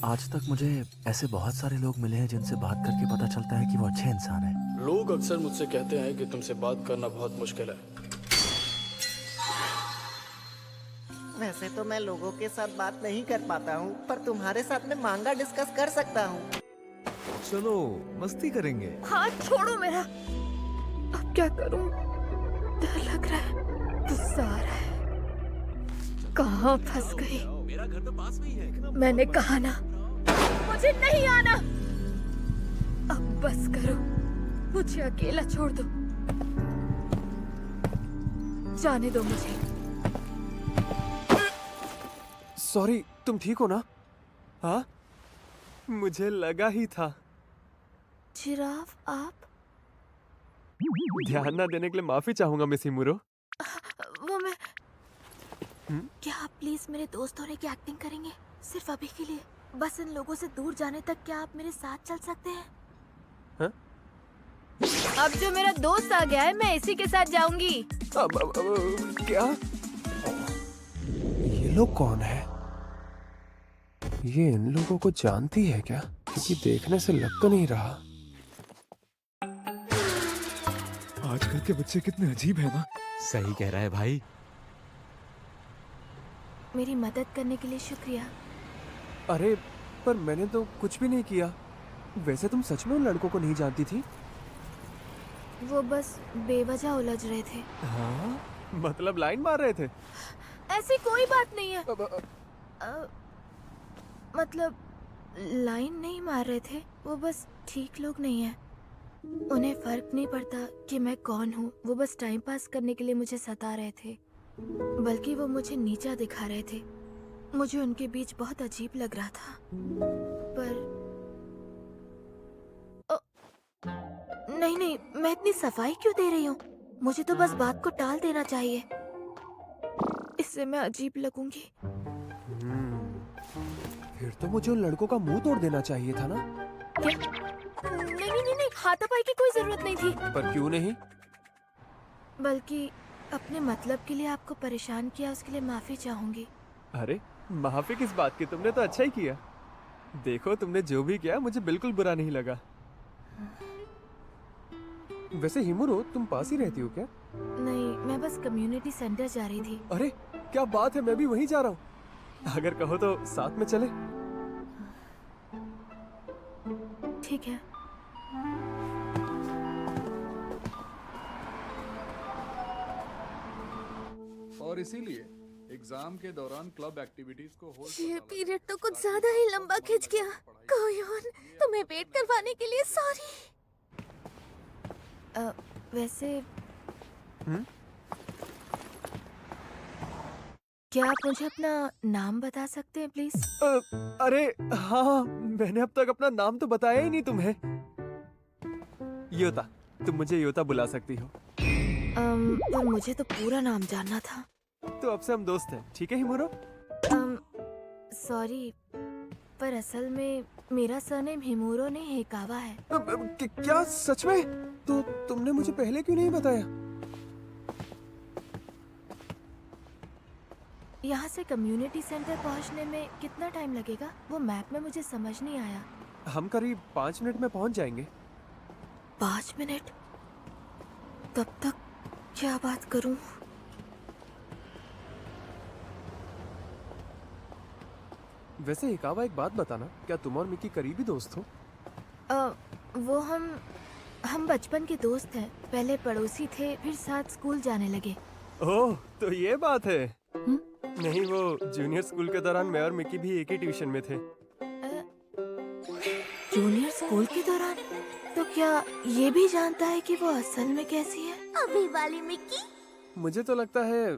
आज तक मुझे ऐसे बहुत सारे लोग मिले हैं जिनसे बात करके पता चलता है कि वो अच्छे इंसान हैं। लोग अक्सर मुझसे कहते हैं कि तुमसे बात करना बहुत मुश्किल है। वैसे तो मैं लोगों के साथ बात नहीं कर पाता हूँ, पर तुम्हारे साथ में मांगा डिस्कस कर सकता हूँ। चलो मस्ती करेंगे। हाथ छोड़ो मेरा। अब क्या करूं? डर लग रहा है, गुस्सा आ रहा है। कहाँ फंस गई? मेरा घर तो पास में ही है। मैंने कहा ना, मुझे नहीं आना। अब बस करो, मुझे अकेला छोड़ दो। जाने दो मुझे। सॉरी, तुम ठीक हो ना? हाँ, मुझे लगा ही था। जिराफ आप? ध्यान ना देने के लिए माफी चाहूंगा मिस हिमुरो। वो मैं क्या आप प्लीज मेरे दोस्त होने की एक्टिंग करेंगे? सिर्फ अभी के लिए, बस इन लोगों से दूर जाने तक क्या आप मेरे साथ चल सकते हैं? हाँ? अब जो मेरा दोस्त आ गया है, मैं इसी के साथ जाऊंगी। क्या? ये लोग कौन है? ये इन लोगों को जानती है क्या? क्योंकि देखने से लग तो नहीं रहा। आजकल के बच्चे कितने अजीब है ना। सही कह रहा है भाई। मेरी मदद करने के लिए शुक्रिया। अरे, पर मैंने तो कुछ भी नहीं किया। वैसे तुम सच में उन लड़कों को नहीं जानती थी? वो बस बेवजह उलझ रहे थे। हाँ, मतलब लाइन मार रहे थे। ऐसी कोई बात नहीं है। मतलब लाइन नहीं मार रहे थे, वो बस ठीक लोग नहीं है। उन्हें फर्क नहीं पड़ता कि मैं कौन हूँ। वो बस टाइम पास करने के लिए मुझे सता रहे थे, बल्कि वो मुझे नीचा दिखा रहे थे। मुझे उनके बीच बहुत अजीब लग रहा था, पर नहीं नहीं, मैं इतनी सफाई क्यों दे रही हूँ? मुझे तो बस बात को टाल देना चाहिए, इससे मैं अजीब लगूंगी। फिर तो मुझे उन लड़कों का मुंह तोड़ देना चाहिए था ना? क्या? नहीं नहीं नहीं, हाथापाई की कोई जरूरत नहीं थी। पर क्यों नहीं? बल्कि अपने मतलब के लिए आपको परेशान किया, उसके लिए माफी चाहूंगी। अरे, माफी किस बात की? तुमने तो अच्छा ही किया। देखो, तुमने जो भी किया मुझे बिल्कुल बुरा नहीं लगा। वैसे हिमुरो, तुम पास ही रहती हो क्या? नहीं, मैं बस कम्युनिटी सेंटर जा रही थी। अरे, क्या बात है, मैं भी वहीं जा रहा हूँ। अगर कहो तो साथ में चले। ठीक है। और इसीलिए एग्जाम के दौरान क्लब एक्टिविटीज को होल्ड ये पीरियड तो कुछ ज्यादा ही लंबा खिंच गया। कोयोन, तुम्हें वेट करवाने के लिए सॉरी। वैसे क्या आप मुझे अपना नाम बता सकते हैं प्लीज? अरे हाँ, मैंने अब तक अपना नाम तो बताया ही नहीं तुम्हें। योता, तुम मुझे योता बुला सकती हो। पर मुझे तो पूरा नाम जानना था। तो अब से हम दोस्त हैं, ठीक है हिमुरो? सॉरी, पर असल में मेरा सरनेम हिमुरो नहीं हेकावा है। क्या सच में? तो तुमने मुझे पहले क्यों नहीं बताया? यहाँ से कम्युनिटी सेंटर पहुँचने में कितना टाइम लगेगा? वो मैप में मुझे समझ नहीं आया। हम करीब 5 मिनट में पहुँच जाएंगे। 5 मिनट? तब तक क्या बात करूं? वैसे हिकावा, एक बात बताना, क्या तुम और मिकी करीबी दोस्त हो? वो हम बचपन के दोस्त हैं। पहले पड़ोसी थे, फिर साथ स्कूल जाने लगे। ओह, तो ये बात है। नहीं, वो जूनियर स्कूल के दौरान मैं और मिकी भी एक ही ट्यूशन में थे। जूनियर स्कूल के दौरान? तो क्या ये भी जानता है कि वो असल में कैसी है? अभी वाली मिकी? मुझे तो लगता है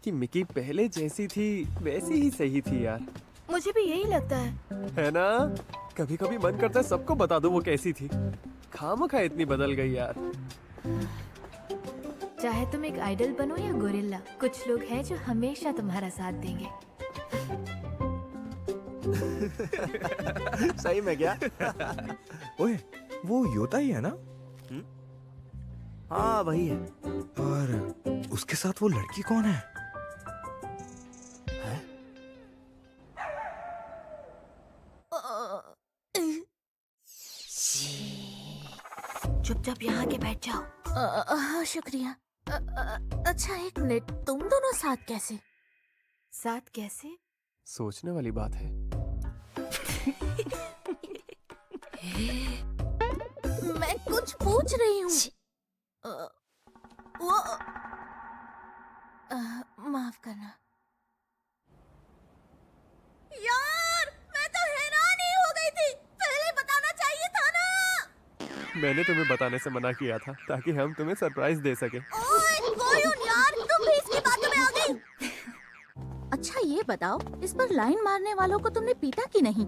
कि मिकी पहले जैसी थी वैसी ही सही थी यार। मुझे भी यही लगता है ना? कभी कभी मन करता है सबको बता दो वो कैसी थी। खामखा इतनी बदल गई यार। चाहे तुम एक आइडल बनो या गोरिल्ला, कुछ लोग हैं जो हमेशा तुम्हारा साथ देंगे। सही में क्या? ओए, वो योता ही है ना? हाँ वही है। पर उसके साथ वो लड़की कौन है? चुपचाप यहाँ के बैठ जाओ। हाँ शुक्रिया। अच्छा एक मिनट, तुम दोनों साथ कैसे? साथ कैसे? सोचने वाली बात है। मैं कुछ पूछ रही हूँ। वो माफ करना यार, मैं तो हैरान ही हो गई थी। पहले बताना चाहिए था ना। मैंने तुम्हें बताने से मना किया था ताकि हम तुम्हें सरप्राइज दे सके। ओए कोयुन यार, तुम भी इसकी बातों में आ गई। अच्छा ये बताओ, इस पर लाइन मारने वालों को तुमने पीटा कि नहीं?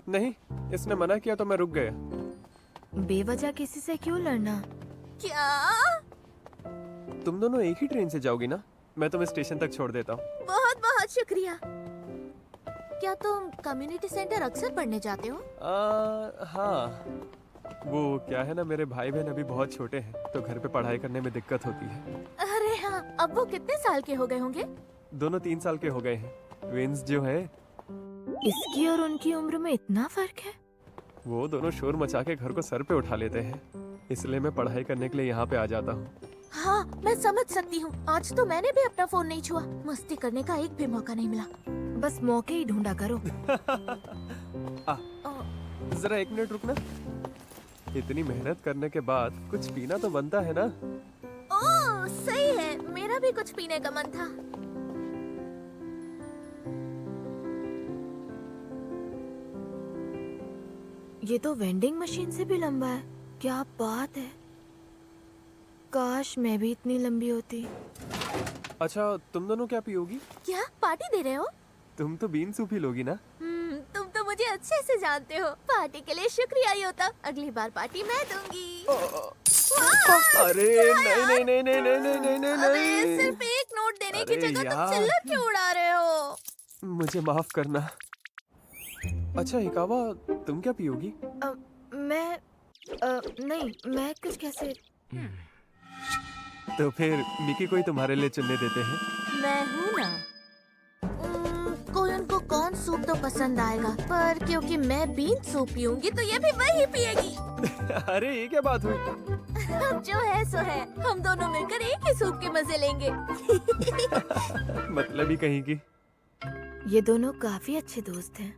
नहीं, इसने मना किया तो मैं रुक गया। बेवजह किसी से क्यों लड़ना? क्या? तुम दोनों एक ही ट्रेन से जाओगी ना? मैं तुम्हें स्टेशन तक छोड़ देता हूँ। बहुत बहुत शुक्रिया। क्या तुम कम्युनिटी सेंटर अक्सर पढ़ने जाते हो? हाँ, वो क्या है ना, मेरे भाई बहन अभी बहुत छोटे हैं तो घर पे पढ़ाई करने में दिक्कत होती है। अरे हाँ, अब वो कितने साल के हो गए होंगे? दोनों 3 साल के हो गए हैं। ट्विंस जो है। इसकी और उनकी उम्र में इतना फर्क है? वो दोनों शोर मचा के घर को सर पे उठा लेते हैं, इसलिए मैं पढ़ाई करने के लिए यहाँ पे आ जाता हूँ। हाँ मैं समझ सकती हूँ। आज तो मैंने भी अपना फोन नहीं छुआ। मस्ती करने का एक भी मौका नहीं मिला। बस मौके ही ढूंढा करो। जरा 1 मिनट रुकना। इतनी मेहनत करने के बाद कुछ पीना तो बनता है ना? ओह सही है, मेरा भी कुछ पीने का मन था। ये तो वेंडिंग मशीन से भी लंबा है। क्या बात है, काश मैं भी इतनी लंबी होती। अच्छा, तुम दोनों क्या पियोगी? क्या पार्टी दे रहे हो? तुम तो बीन सूप ही लोगी ना? तुम तो मुझे अच्छे से जानते हो। पार्टी के लिए शुक्रिया योता। अगली बार पार्टी मैं दूंगी। अरे नहीं नहीं नहीं नहीं नहीं नहीं नहीं नहीं अरे नहीं। सिर्फ एक नोट देने की अरे जगह तुम यार। चिल्ला क्यों उड़ा रहे हो? मुझे माफ करना। अच्छा हिकावा, तुम क्या पियोगी? नहीं, मैं कुछ कैसे। तो फिर मिकी कोई तुम्हारे लिए चुनने देते हैं। मैं हूँ ना। कोई उनको कौन सूप तो पसंद आएगा, पर क्योंकि मैं बीन सूप पीऊंगी तो ये भी वही पिएगी। अरे ये क्या बात हुई? अब जो है सो है, हम दोनों मिलकर एक ही सूप के मजे लेंगे। मतलब ही कहीं की। ये दोनों काफी अच्छे दोस्त हैं।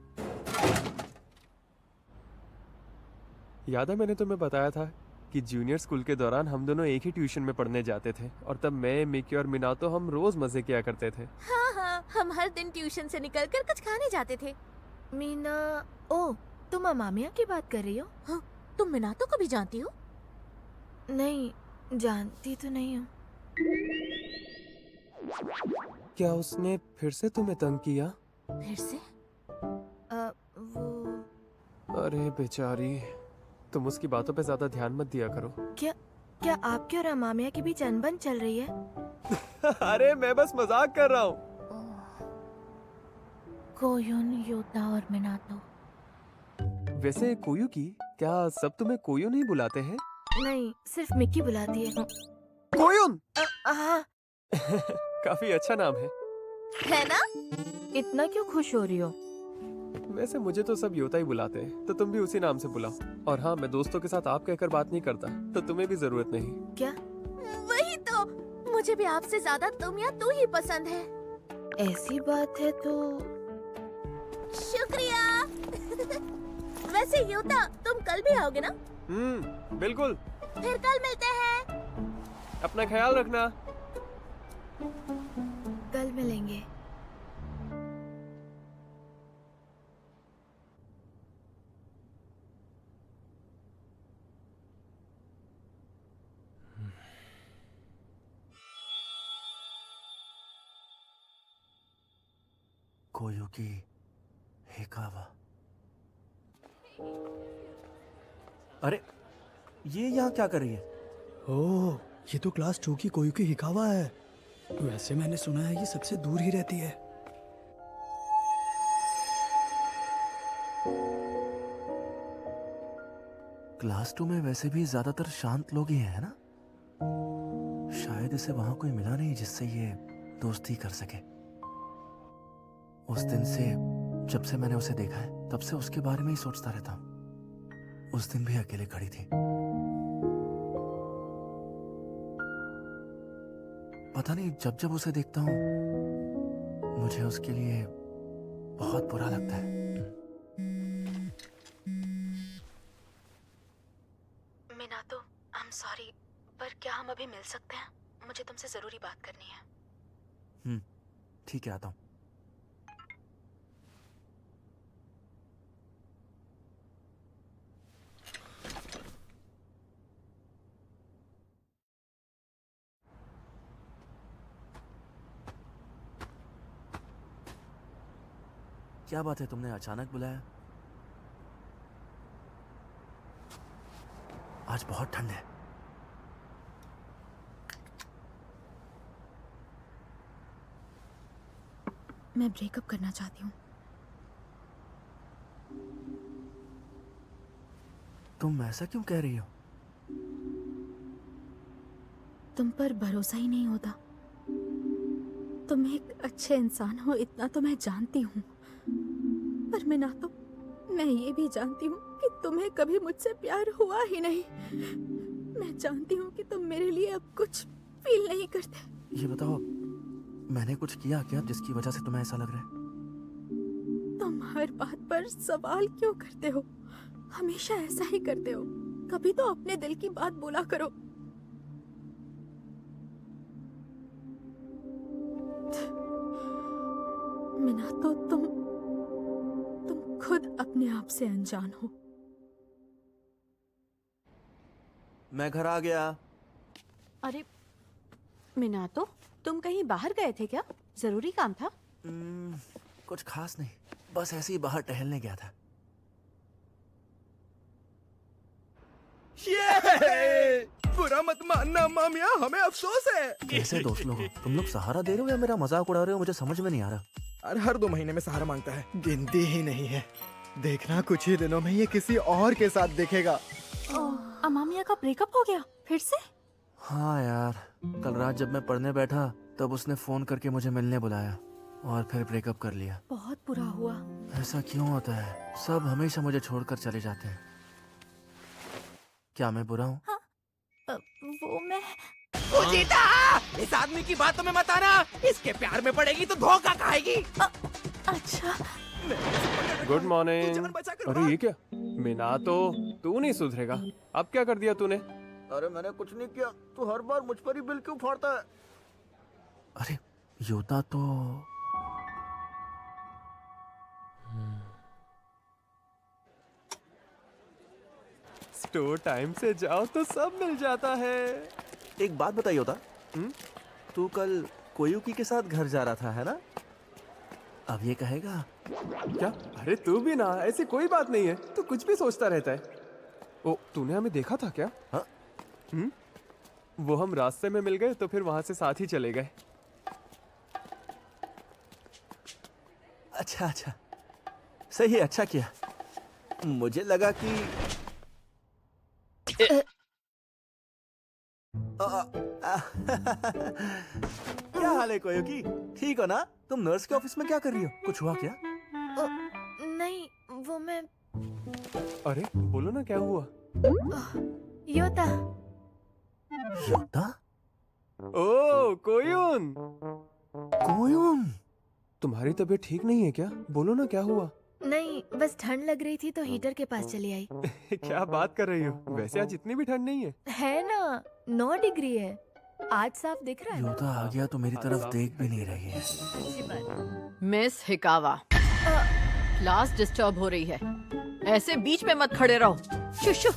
याद है मैंने तुम्हें बताया था कि जूनियर स्कूल के दौरान हम दोनों एक ही ट्यूशन में पढ़ने जाते थे और तब मैं, मिकी और मिनातो हम रोज मजे किया करते थे। हाँ हाँ, हम हर दिन ट्यूशन से निकलकर कुछ खाने जाते थे। मीना, ओ तुम अमामिया की बात कर रही हो? हाँ, तुम मिनातो को भी जानती हो? नहीं, जानती तो नहीं हूँ। क्या उसने फिर से तुम्हें तंग किया? फिर से? वो अरे बेचारी, तुम उसकी बातों पे ज्यादा ध्यान मत दिया करो। क्या आपके और अमामिया के बीच अनबन चल रही है? अरे मैं बस मजाक कर रहा हूँ। कोयुन, योता और मिनातो। वैसे कोयू की, क्या सब तुम्हें कोयू नहीं बुलाते हैं? नहीं, सिर्फ मिक्की बुलाती है। कोयुन। हाँ। काफी अच्छा नाम है ना? इतना क्यों खुश हो रही हो? वैसे मुझे तो सब योता ही बुलाते हैं, तो तुम भी उसी नाम से बुलाओ। और हाँ, मैं दोस्तों के साथ आप कहकर बात नहीं करता, तो तुम्हें भी जरूरत नहीं। क्या? वही तो, मुझे भी आपसे ज्यादा तुम या तू ही पसंद है। ऐसी बात है तो शुक्रिया। वैसे योता, तुम कल भी आओगे ना? बिल्कुल। फिर कल मिलते हैं। अपना ख्याल रखना। कल मिलेंगे। कोयुकी हिकावा। अरे ये यहाँ क्या कर रही है? ओह, ये तो क्लास 2 की कोयुकी हिकावा है। वैसे मैंने सुना है ये सबसे दूर ही रहती है। क्लास 2 में वैसे भी ज्यादातर शांत लोग ही हैं, है ना? शायद इसे वहां कोई मिला नहीं जिससे ये दोस्ती कर सके। उस दिन से, जब से मैंने उसे देखा है, तब से उसके बारे में ही सोचता रहता हूँ। उस दिन भी अकेले खड़ी थी। पता नहीं जब जब उसे देखता हूँ मुझे उसके लिए बहुत बुरा लगता है। मीनातो, आई एम सॉरी, पर क्या हम अभी मिल सकते हैं? मुझे तुमसे जरूरी बात करनी है। ठीक है, आता हूँ। क्या बात है, तुमने अचानक बुलाया? आज बहुत ठंड है। मैं ब्रेकअप करना चाहती हूँ। तुम ऐसा क्यों कह रही हो? तुम पर भरोसा ही नहीं होता। तुम एक अच्छे इंसान हो, इतना तो मैं जानती हूँ। पर मीनातो, मैं ये भी जानती हूँ कि तुम्हें कभी मुझसे प्यार हुआ ही नहीं। मैं जानती हूँ कि तुम मेरे लिए अब कुछ फील नहीं करते। ये बताओ, मैंने कुछ किया क्या जिसकी वजह से तुम्हें ऐसा लग रहा है? तुम हर बात पर सवाल क्यों करते हो? हमेशा ऐसा ही करते हो। कभी तो अपने दिल की बात बोला करो। मीनातो, तुम खुद अपने आप से अनजान हो। मैं घर आ गया। अरे मीनातो, तुम कहीं बाहर गए थे क्या? जरूरी काम था? कुछ खास नहीं, बस ऐसे ही बाहर टहलने गया था। बुरा मत मानना मामिया, हमें अफसोस है। कैसे दोस्त लोग हो? तुम लोग सहारा दे रहे हो या मेरा मजाक उड़ा रहे हो? मुझे समझ में नहीं आ रहा। अरे हर 2 महीने में सहारा मांगता है। गिनती ही नहीं है। देखना कुछ ही दिनों में ये किसी और के साथ दिखेगा। अमामिया का ब्रेकअप हो गया फिर से? हाँ यार, कल रात जब मैं पढ़ने बैठा तब उसने फोन करके मुझे मिलने बुलाया और फिर ब्रेकअप कर लिया। बहुत बुरा हुआ। ऐसा क्यों होता है? सब हमेशा मुझे छोड़कर चले जाते हैं। क्या मैं बुरा हूँ? हाँ, वो मैं उजीता, इस आदमी की बातों में मत आना। इसके प्यार में पड़ेगी तो धोखा खाएगी। अच्छा। Good morning. जान बचा कर अरे ये क्या? मीनातो, तू नहीं सुधरेगा। अब क्या कर दिया तूने? अरे मैंने कुछ नहीं किया, तू हर बार मुझ पर ही बिल क्यों फाड़ता है? अरे योता तो स्टोर टाइम से जाओ तो सब मिल जाता है। एक बात बताइए होता, तू कल कोयुकी के साथ घर जा रहा था, है ना? अब ये कहेगा क्या? अरे तू भी ना, ऐसी कोई बात नहीं है। तू कुछ भी सोचता रहता है। ओ, तूने हमें देखा था क्या? हाँ? वो हम रास्ते में मिल गए तो फिर वहां से साथ ही चले गए। अच्छा अच्छा, सही है, अच्छा किया। मुझे लगा कि क्या हाल है कोयुकी? ठीक हो ना? तुम नर्स के ऑफिस में क्या कर रही हो? कुछ हुआ क्या? नहीं, वो मैं अरे बोलो ना, क्या हुआ? योता। योता? ओ कोयुन, कोयुन? तुम्हारी तबीयत ठीक नहीं है क्या? बोलो ना, क्या हुआ? नहीं, बस ठंड लग रही थी तो हीटर के पास चली आई। क्या बात कर रही हो? वैसे आज इतनी भी ठंड नहीं है। है ना, 9 डिग्री है। आज साफ दिख रहा है। योता आ गया तो मेरी तरफ देख भी नहीं रही है। मिस हिकावा, क्लास डिस्टर्ब हो रही है। ऐसे बीच में मत खड़े रहो। शुशु।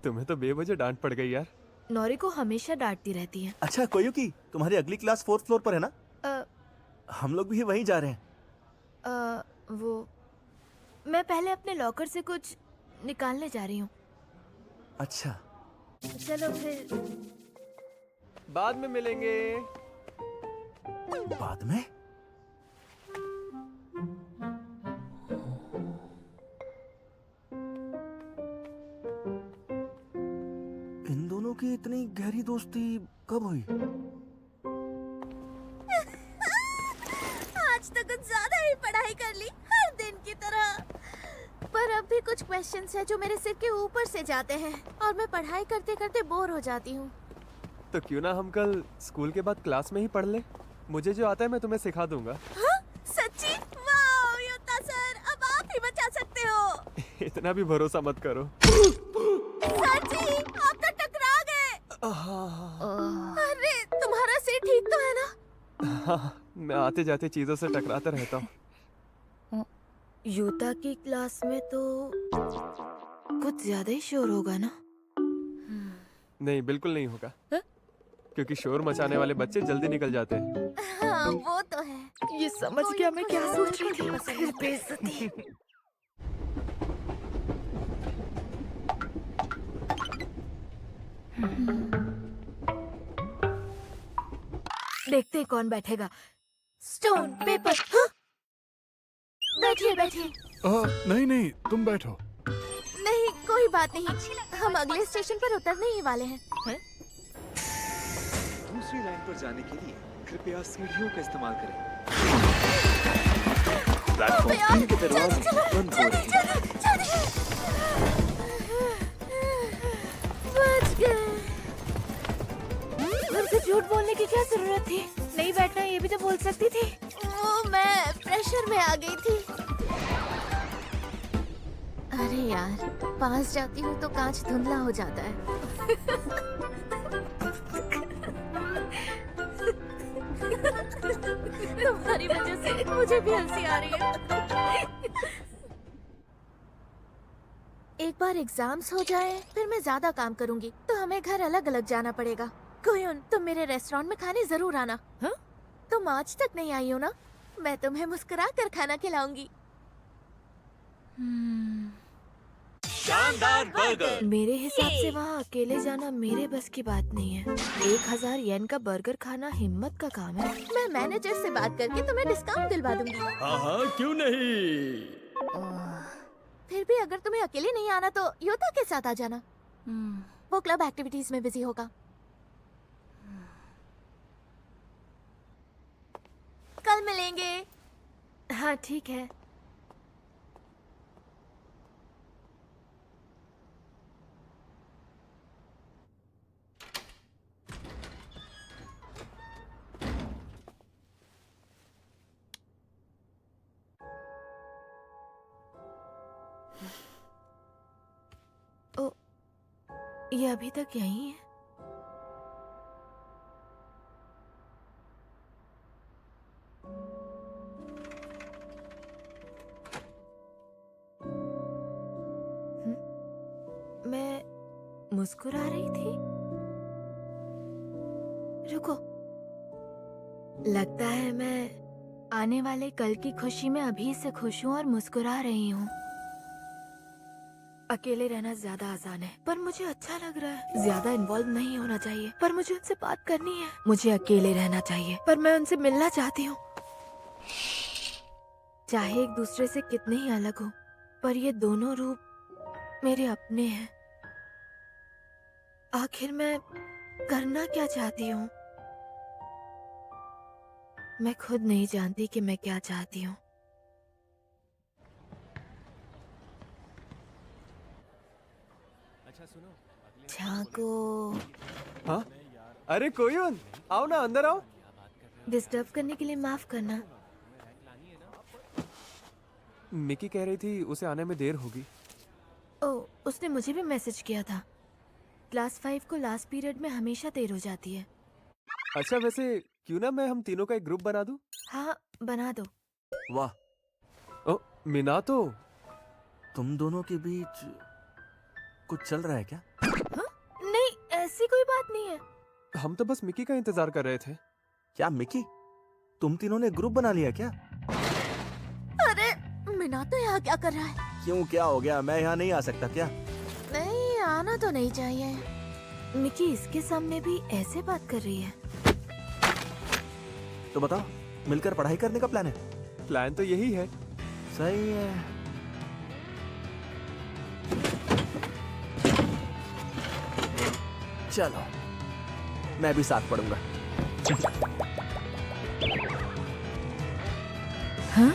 तुम्हें तो बेवजह डांट पड़ गई यार। नौरी को हमेशा डांटती रहती है। अच्छा कोयुकी, तुम्हारी अगली क्लास 4th फ्लोर पर है ना? अ, हम लोग भी वहीं जा रहे हैं। वो मैं पहले अपने लॉकर से कुछ निकालने जा रही हूँ। अच्छा, चलो फिर बाद में मिलेंगे। बाद में? इन दोनों की इतनी गहरी दोस्ती कब हुई? आज तो कुछ ज्यादा ही पढ़ाई कर ली, हर दिन की तरह। पर अब भी कुछ क्वेश्चंस हैं जो मेरे सिर के ऊपर से जाते हैं और मैं पढ़ाई करते करते बोर हो जाती हूँ। तो क्यों ना हम कल स्कूल के बाद क्लास में ही पढ़ ले। मुझे जो आता है मैं तुम्हें सिखा दूंगा। सच्ची? वाह योता सर, अब आप ही बचा सकते हो। इतना भी भरोसा मत करो। सच्ची, आप तो टकरा गए। अरे तुम्हारा सिर ठीक तो है ना? हाँ, मैं आते जाते चीजों से टकराता रहता हूँ। योता की क्लास में तो कुछ ज्यादा ही शोर होगा ना? नहीं, बिल्कुल नहीं होगा। क्योंकि शोर मचाने वाले बच्चे जल्दी निकल जाते हैं। हाँ वो तो है। ये समझ गया मैं क्या सोच रही थी। फिर बेइज्जती। देखते हैं कौन बैठेगा। Stone paper. हाँ? बैठिए बैठिए। नहीं नहीं, तुम बैठो। नहीं कोई बात नहीं, हम अगले स्टेशन पर उतरने ही वाले हैं। दूसरी लाइन पर जाने के लिए कृपया सीढ़ियों का इस्तेमाल करें। प्लेटफॉर्म 3 के दरवाजे बंद हो रहे हैं। बच गए। मुझसे झूठ बोलने की क्या जरूरत थी? नहीं बैठना ये भी तो बोल सकती थी। वो मैं प्रेशर में आ गई थी। अरे यार, पास जाती हूँ तो कांच धुंधला हो जाता है। तुम्हारी वजह से मुझे भी हंसी आ रही है। एक बार एग्जाम्स हो जाए फिर मैं ज्यादा काम करूंगी तो हमें घर अलग अलग जाना पड़ेगा। कोयुन, तुम मेरे रेस्टोरेंट में खाने जरूर आना। हाँ? तुम आज तक नहीं आई हो ना? मैं तुम्हें मुस्कुरा कर खाना खिलाऊंगी। शानदार बर्गर। मेरे हिसाब से वहाँ अकेले जाना मेरे बस की बात नहीं है। 1000 येन का बर्गर खाना हिम्मत का काम है। मैं मैनेजर से बात करके तुम्हें डिस्काउंट दिलवा दूंगी। हाँ क्यों नहीं। फिर भी अगर तुम्हें अकेले नहीं आना तो योता के साथ आ जाना। वो क्लब एक्टिविटीज में बिजी होगा। कल मिलेंगे। हाँ ठीक है। ओ, ये अभी तक यहीं है। मैं मुस्कुरा रही थी। रुको, लगता है मैं आने वाले कल की खुशी में अभी से खुश हूँ और मुस्कुरा रही हूँ। अकेले रहना ज्यादा आसान है पर मुझे अच्छा लग रहा है। ज्यादा इन्वॉल्व नहीं होना चाहिए पर मुझे उनसे बात करनी है। मुझे अकेले रहना चाहिए पर मैं उनसे मिलना चाहती हूँ। चाहे एक दूसरे से कितने ही अलग हो पर ये दोनों रूप मेरे अपने हैं। आखिर मैं करना क्या चाहती हूँ? मैं खुद नहीं जानती कि मैं क्या चाहती हूँ। झांको। हाँ? अरे कोयुन, आओ ना, अंदर आओ। डिस्टर्ब करने के लिए माफ करना। मिकी कह रही थी उसे आने में देर होगी। ओह, उसने मुझे भी मैसेज किया था। क्लास 5 को लास्ट पीरियड में हमेशा देर हो जाती है। अच्छा वैसे क्यों ना मैं हम तीनों का एक ग्रुप बना दूं? हाँ बना दो। वाह, ओ मिनातो, तुम दोनों के बीच कुछ चल रहा है क्या? हाँ? नहीं, ऐसी कोई बात नहीं है। हम तो बस मिकी का इंतजार कर रहे थे। क्या मिकी, तुम तीनों ने ग्रुप बना लिया क्या? अरे मिनातो यहाँ क्या कर रहा है? क्यों, क्या हो गया? मैं यहाँ नहीं आ सकता क्या? नहीं, आना तो नहीं चाहिए। मिकी इसके सामने भी ऐसे बात कर रही है। तो बताओ, मिलकर पढ़ाई करने का प्लान है? प्लान तो यही है। सही है। चलो, मैं भी साथ पढ़ूंगा। हाँ?